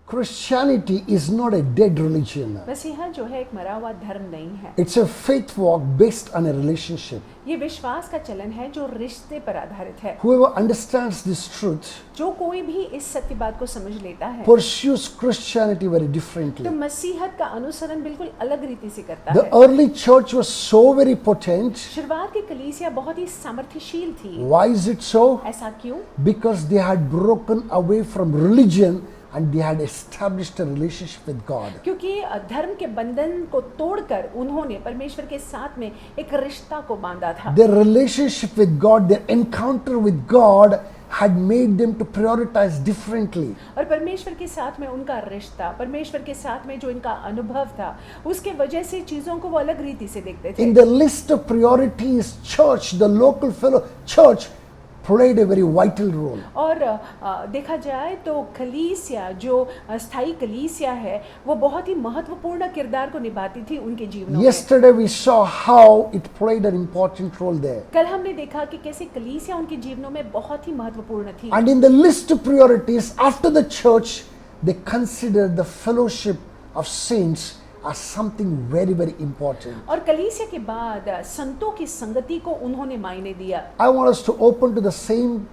Christianity is not a dead religion. मसीहा जो है एक मरा हुआ धर्म नहीं है। It's a faith walk based on a relationship. ये विश्वास का चलन है जो रिश्ते पर आधारित है। Whoever understands this truth जो कोई भी इस सत्य बात को समझ लेता है pursues Christianity very तो differently. मसीहत का अनुसरण बिल्कुल अलग रीति से करता The है। early church was so very potent. शुरुआत की कलीसिया बहुत ही सामर्थ्यशील थी। Why is it so? ऐसा क्यों? Because they had broken away from religion and they had established a relationship with God. क्योंकि धर्म के बंधन को तोड़कर उन्होंने परमेश्वर के साथ में एक रिश्ता को बांधा था। Their relationship with God, their encounter with God had made them to prioritize differently. और परमेश्वर के साथ में उनका रिश्ता, परमेश्वर के साथ में जो इनका अनुभव था, उसके वजह से चीजों को वो अलग रीति से देखते थे। In the list of priorities, church, the local fellow church played a very vital role. और देखा जाए तो कलीसिया जो स्थायी कलीसिया है वो बहुत ही महत्वपूर्ण किरदार को निभाती थी उनके जीवनों में। Yesterday we saw how it played an important role there. कल हमने देखा कि कैसे कलीसिया उनके जीवनों में बहुत ही महत्वपूर्ण थी। And in the list of priorities after the church, they considered the fellowship of saints as something very, very important. और कलीसिया के बाद संतों की संगति को उन्होंने मायने दिया। I want us to open to the same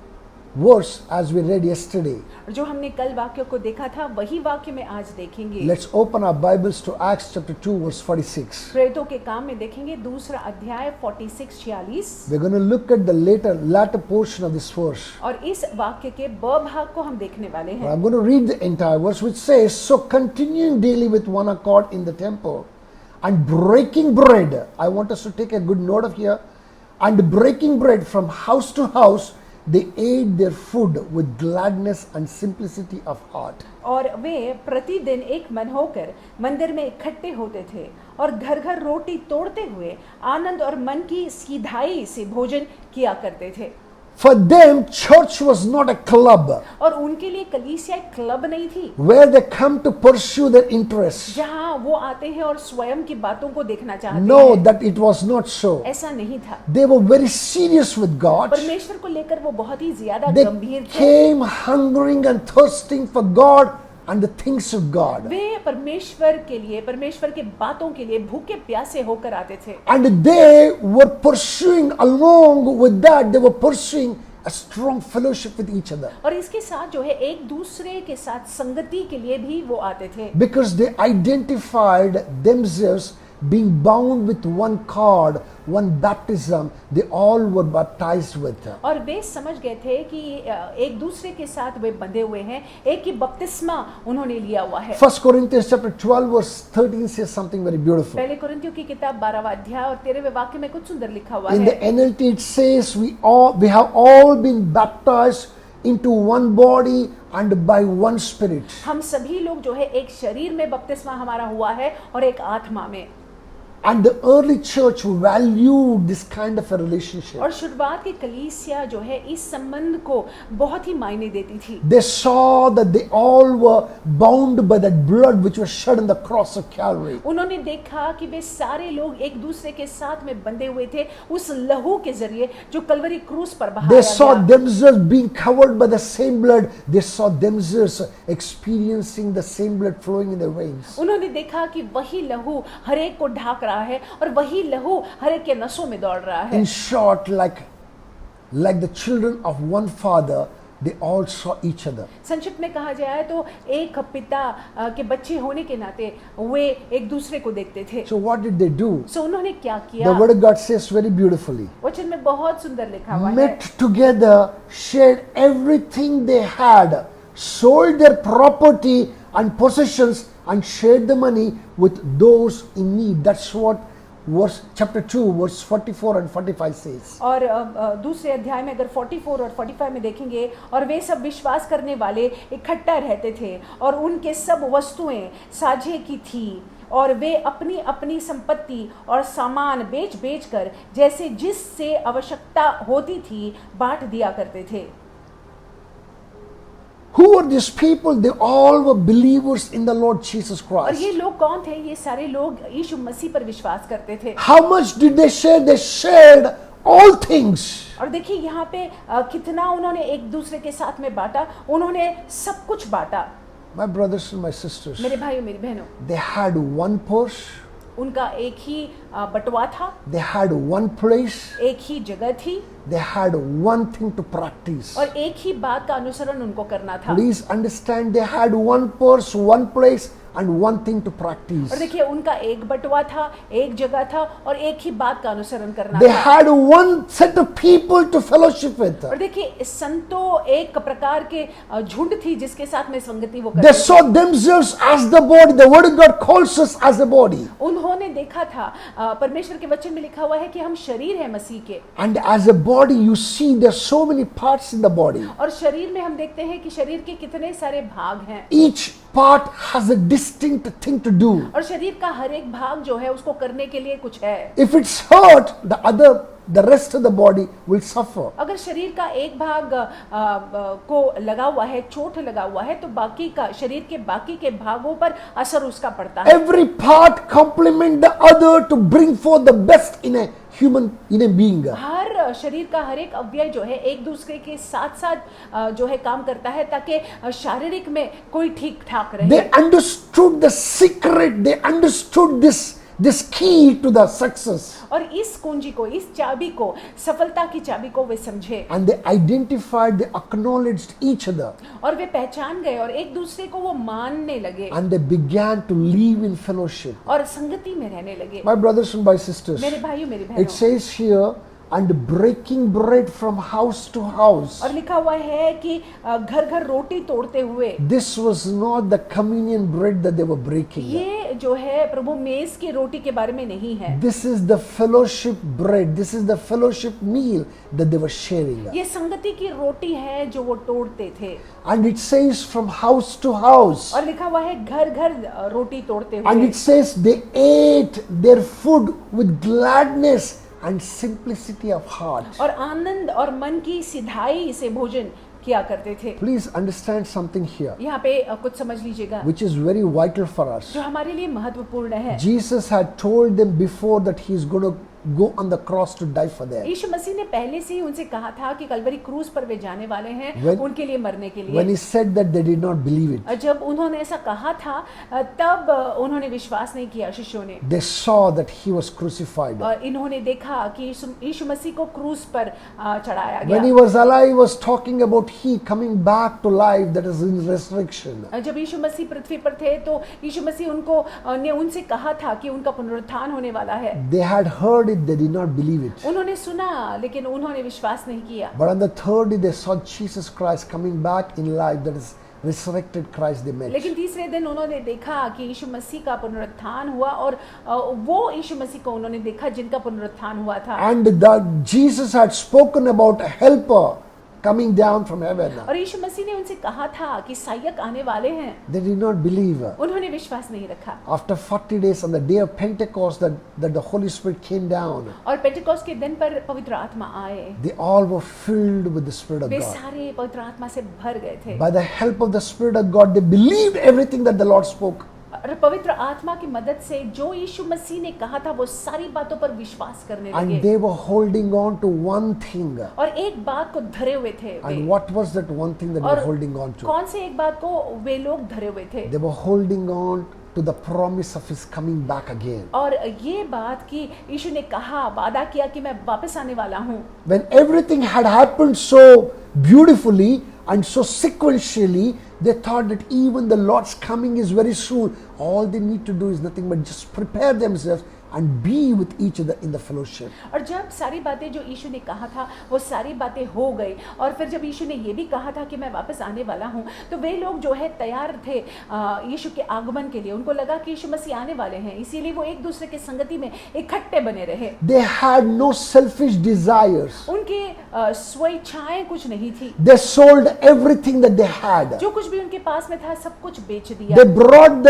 verse as we read yesterday. और जो हमने कल वाक्य को देखा था वही वाक्य में आज देखेंगे। Let's open our Bibles to Acts chapter 2 verse 46. प्रेरितों के काम में देखेंगे दूसरा अध्याय 46-46। We're going to look at the latter portion of this verse. और इस वाक्य के ब भाग को हम देखने वाले हैं। I'm going to read the entire verse which says, "So continuing daily with one accord in the temple and breaking bread." I want us to take a good note of here. "And breaking bread from house to house, they ate their food with gladness and simplicity of heart." और वे प्रतिदिन एक मन होकर मंदिर में इकट्ठे होते थे और घर घर रोटी तोड़ते हुए आनंद और मन की सीधाई से भोजन किया करते थे। For them, church was not a club और उनके लिए कलीसिया एक क्लब नहीं थी where they come to pursue their interests. जहां वो आते हैं और स्वयं की बातों को देखना चाहते No, हैं। that it was not so. ऐसा नहीं था। They were very serious with God. परमेश्वर को लेकर वो बहुत ही ज्यादा They गंभीर थे। came hungering and thirsting for God and the things of God. वे परमेश्वर के लिए, परमेश्वर के बातों के लिए भूखे प्यासे होकर आते थे। And they were pursuing, along with that, they were pursuing a strong fellowship with each other. और इसके साथ जो है एक दूसरे के साथ संगति के लिए भी वो आते थे। Because they identified themselves being bound with one cord, one baptism, they all were baptized with. और वे समझ गए थे कि एक दूसरे के साथ वे बंधे हुए हैं, एक ही बपतिस्मा उन्होंने लिया हुआ है। 1 Corinthians chapter 12 verse 13 says something very beautiful. पहले कुरिन्थियों की किताब 12वां अध्याय और 13वें वाक्य में कुछ सुंदर लिखा हुआ In है। the NLT it says we have all been baptized into one body and by one spirit. हम सभी लोग जो है एक शरीर में बपतिस्मा हमारा हुआ है और एक आत्मा में। And the early church valued this kind of a relationship. और शुरुआत की कलीसिया जो है इस संबंध को बहुत ही मायने देती थी। They saw that they all were bound by that blood which was shed on the cross of Calvary. उन्होंने देखा कि वे सारे लोग एक दूसरे के साथ में बंधे हुए थे उस लहू के जरिए जो कलवरी क्रूस पर They बहाया saw गया। themselves being covered by the same blood. They saw themselves experiencing the same blood flowing in their veins. उन्होंने देखा कि वही लहू हर एक को ढाक रहा है और वही लहू हर एक के नसों में दौड़ रहा है। In short, like the children of one father, they all saw each other. संक्षिप्त में कहा जाए तो एक पिता के बच्चे होने के नाते वे एक दूसरे को देखते थे। So what did they do? सो उन्होंने क्या The किया? word of God says very beautifully. वचन में बहुत सुंदर लिखा हुआ है। Met together, shared everything they had, sold their property and possessions and shared the money with those in need. That's what chapter 2 verse 44 and 45 says. और दूसरे अध्याय में अगर 44 और 45 में देखेंगे, और वे सब विश्वास करने वाले इकट्ठा रहते थे और उनके सब वस्तुएं साझे की थी और वे अपनी अपनी संपत्ति और सामान बेच बेच कर जैसे जिससे आवश्यकता होती थी बांट दिया करते थे। Who were these people? They all were believers in the Lord Jesus और Christ. ये लोग कौन थे? ये सारे लोग यीशु मसीह पर विश्वास करते थे। How much did they share? They shared all things. और देखिए यहाँ पे कितना उन्होंने एक दूसरे के साथ में बांटा, उन्होंने सब कुछ बांटा। My brothers and my sisters, मेरे भाइयों मेरी बहनों, they had one purse, उनका एक ही बटुआ था, they had one place, एक ही जगह थी they had one thing to practice. और एक ही बात का अनुसरण उनको करना था। Please understand, they had one purse, one place, and one thing to practice. और देखिए उनका एक बटुआ था, एक जगह था और एक ही बात का अनुसरण करना They था। had one set of people to fellowship with. और देखिए संतो एक प्रकार के झुंड थी जिसके साथ में संगति वो They करते saw themselves as the body. The word of God calls us as the body. उन्होंने देखा था, परमेश्वर के वचन में लिखा हुआ है कि हम शरीर है मसीह के, And as a body, you see there are so many parts in the body. और शरीर में हम देखते हैं कि शरीर के कितने सारे भाग हैं Each part has a distinct thing to do. और शरीर का हर एक भाग जो है उसको करने के लिए कुछ है। If it's hurt, the rest of the body will suffer. अगर शरीर का एक भाग को लगा हुआ है, चोट लगा हुआ है, तो बाकी का शरीर के बाकी के भागों पर असर उसका पड़ता है। Every part complement the other to bring forth the best in a being. हर शरीर का हर एक अवयव जो है एक दूसरे के साथ साथ जो है काम करता है ताकि शारीरिक में कोई ठीक ठाक रहे। They understood the secret. They understood this key to the success. और इस कुंजी को, इस चाबी को, सफलता की चाबी को वे समझे And they identified, they acknowledged each other. और वे पहचान गए और एक दूसरे को वो मानने लगे And they began to live in fellowship. और संगति में रहने लगे। My brothers and my sisters, मेरे भाइयों मेरी it बहनों, says here, and breaking bread from house to house. और लिखा हुआ है कि घर घर रोटी तोड़ते हुए। This was not the communion bread that they were breaking. ये जो है प्रभु मेज की रोटी के बारे में नहीं है, This is the fellowship bread. This is the fellowship meal that they were sharing. ये संगति की रोटी है जो वो तोड़ते थे। And it says from house to house. और लिखा हुआ है घर घर रोटी तोड़ते And हुए। it says they ate their food with gladness and simplicity of heart. और आनंद और मन की सिधाई से भोजन किया करते थे। Please understand something here, यहाँ पे कुछ समझ लीजिएगा which is very vital for us. जो हमारे लिए महत्वपूर्ण है। Jesus had told them before that he is going to go on the cross to die for them. यीशु मसीह ने पहले से ही उनसे कहा था कि कलवरी क्रूस पर वे जाने वाले हैं उनके लिए मरने के When लिए। he said that, they did not believe it. जब उन्होंने ऐसा कहा था तब उन्होंने विश्वास नहीं किया शिष्यों ने। They saw that he was crucified. और इन्होंने देखा कि यीशु मसीह को क्रूस पर चढ़ाया When he गया। was alive, he was talking about he coming back to life, that is in resurrection. जब यीशु मसीह पृथ्वी पर थे तो यीशु मसीह ने उनसे कहा था कि उनका पुनरुत्थान होने वाला है। They had heard it, they did not believe it. उन्होंने सुना लेकिन उन्होंने विश्वास नहीं किया। But on the third day, they saw Jesus Christ coming back in life, that is resurrected Christ they met. लेकिन तीसरे दिन उन्होंने देखा कि यीशु मसीह का पुनरुत्थान हुआ और वो यीशु मसीह को उन्होंने देखा जिनका पुनरुत्थान हुआ था। And Jesus had spoken about a helper coming down from heaven. और यीशु मसीह ने उनसे कहा था कि सहायक आने वाले हैं। They did not believe. उन्होंने विश्वास नहीं रखा। After 40 days on the day of Pentecost that the Holy Spirit came down, और पेंटेकोस्ट के दिन पर पवित्र आत्मा आए। they all were filled with the Spirit of way God. सारे पवित्र आत्मा से भर गए थे। By the help of the Spirit of God, they believed everything that the Lord spoke. और पवित्र आत्मा की मदद से जो यीशु मसीह ने कहा था वो सारी बातों पर विश्वास करने And लगे। they were holding on to one thing. और एक बात को धरे हुए थे वे। And what was that one thing that they और were holding on to? कौन से एक बात को वे लोग धरे हुए थे? They were holding on to the promise of his coming back again. और ये बात कि यीशु ने कहा, वादा किया कि मैं वापस आने वाला हूँ। When everything had happened so beautifully and so sequentially, they thought that even the Lord's coming is very soon. All they need to do is nothing but just prepare themselves and be with each other in the fellowship. और जब सारी बातें जो यीशु ने कहा था वो सारी बातें हो गई और फिर जब यीशु ने ये भी कहा था कि मैं वापस आने वाला हूँ तो वे लोग जो है तैयार थे यीशु के आगमन के लिए। उनको लगा कि यीशु मसीह आने वाले हैं, इसीलिए वो एक दूसरे के संगति में इकट्ठे बने रहे। They had no selfish desires. उनकी स्वेच्छाएं कुछ नहीं थी। They sold everything that they had. जो कुछ भी उनके पास में था सब कुछ बेच दिया। They brought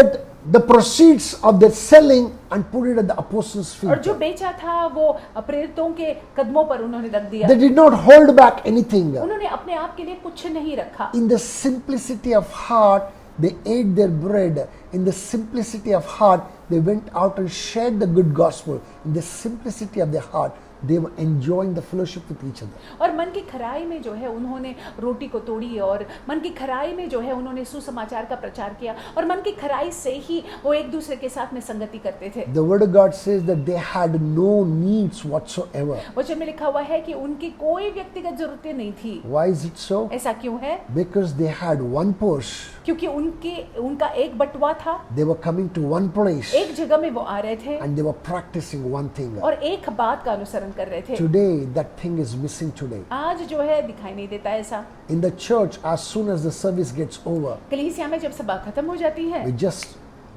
the proceeds of their selling and put it at the apostles' feet. और जो बेचा था वो प्रेरितों के कदमों पर उन्होंने रख दिया। They did not hold back anything. उन्होंने अपने आप के लिए कुछ नहीं रखा। In the simplicity of heart, they ate their bread. In the simplicity of heart, they went out and shared the good gospel. In the simplicity of their heart, they were enjoying the fellowship with each other. और मन की खराई में जो है उन्होंने रोटी को तोड़ी और मन की खराई में जो है उन्होंने सुसमाचार का प्रचार किया और मन की खराई से ही वो एक दूसरे के साथ में संगति करते थे। The word of God says that they had no needs whatsoever. वचन में लिखा हुआ है कि उनकी कोई व्यक्तिगत जरूरतें नहीं थी। Why is it so? ऐसा क्यों है? Because they had one purse. क्योंकि उनका एक बटुआ था, They were coming to one place एक जगह में वो आ रहे थे and they were practicing one thing. और एक बात का अनुसरण कर रहे थे। Today, that thing is missing today. आज जो है दिखाई नहीं देता ऐसा। In the church, as soon as the service gets over, कलीसिया में जब सभा खत्म हो जाती है we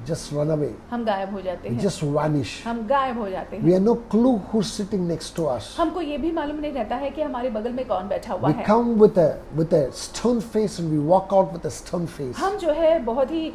just run away. हम गायब हो जाते We हैं, just vanish. हम गायब हो जाते We हैं। have no clue who's sitting next to us. हमको ये भी मालूम नहीं रहता है कि हमारे बगल में कौन बैठा हुआ We है। come with a stern face and we walk out with a stern face. हम जो है बहुत ही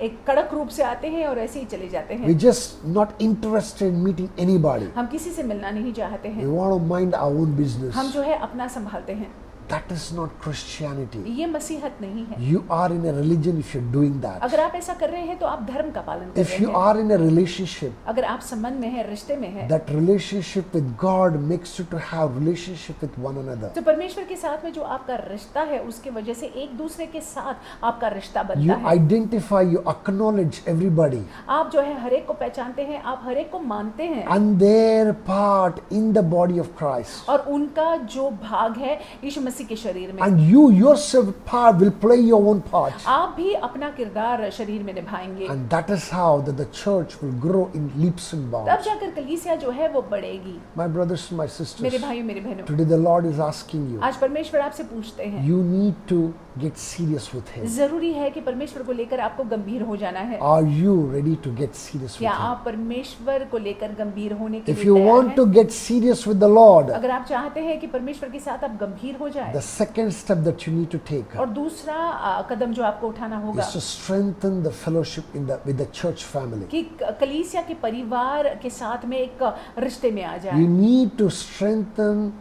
एक कड़क रूप से आते हैं और ऐसे ही चले जाते हैं। We're just not interested in meeting anybody. हम किसी से मिलना नहीं चाहते We हैं, want to mind our own business. हम जो है अपना संभालते हैं। That is not Christianity. ये मसीहत नहीं है। You are in a religion if you're doing that. अगर आप ऐसा कर रहे हैं तो आप धर्म का पालन कर If रहे you हैं। are in a relationship, अगर आप संबंध में हैं, रिश्ते में हैं, that relationship with God makes you to have relationship with one another. तो परमेश्वर के साथ में जो आपका रिश्ता है उसके वजह से एक दूसरे के साथ आपका रिश्ता You बनता है। identify, you acknowledge everybody आप जो है हर एक को पहचानते हैं, आप हर एक को मानते हैं and their part in the body of Christ. और उनका जो भाग है यीशु मसीह के शरीर में। And you yourself part will play your own part. आप भी अपना किरदार शरीर में निभाएंगे, And that is how that the church will grow in leaps and तब bounds. जाकर कलीसिया जो है वो बढ़ेगी। My brothers and my मेरे sisters, भाइयों मेरे बहनों, today the Lord is asking you, आज परमेश्वर आपसे पूछते हैं, you need to get serious with Him. जरूरी है कि परमेश्वर को लेकर आपको गंभीर हो जाना है। Are you ready to get serious क्या with Him? आप परमेश्वर को लेकर गंभीर होने के If लिए you तैयार want हैं? to get serious with the Lord, अगर आप चाहते हैं कि परमेश्वर के साथ आप गंभीर हो जाए, the second step that you need to take और दूसरा कदम जो आपको उठाना होगा is to strengthen the fellowship with the church family. कि कलीसिया के परिवार के साथ में एक रिश्ते में आ You जाए। need to strengthen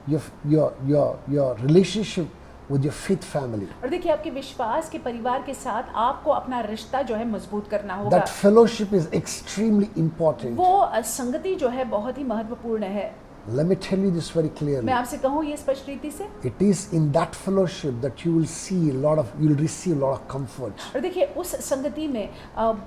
your relationship with your faith family. और देखिए आपके विश्वास के परिवार के साथ आपको अपना रिश्ता जो है मजबूत करना होगा। That fellowship is extremely important. वो संगति जो है बहुत ही महत्वपूर्ण है। Let me tell you this very मैं clearly. आपसे कहूँ ये स्पष्ट रीति से, It is in that fellowship that you will you'll receive a lot of comfort. और देखिए उस संगति में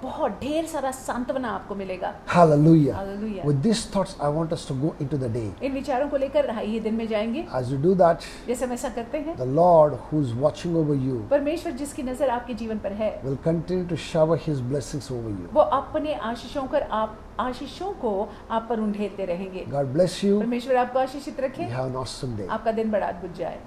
बहुत ढेर सारा सांत्वना आपको मिलेगा। Hallelujah. Hallelujah. With these thoughts, I want us to go into the day. इन विचारों को लेकर ये दिन में जाएंगे। As you do that, जैसे हम ऐसा करते हैं, the Lord who's watching over you परमेश्वर जिसकी नजर आपके जीवन पर है will continue to shower His blessings over you. वो अपने आशीषों को आप पर उंडेलते रहेंगे। God bless you. परमेश्वर आपको आशीषित रखे। You have an awesome day. आपका दिन बड़ा अद्भुत जाए।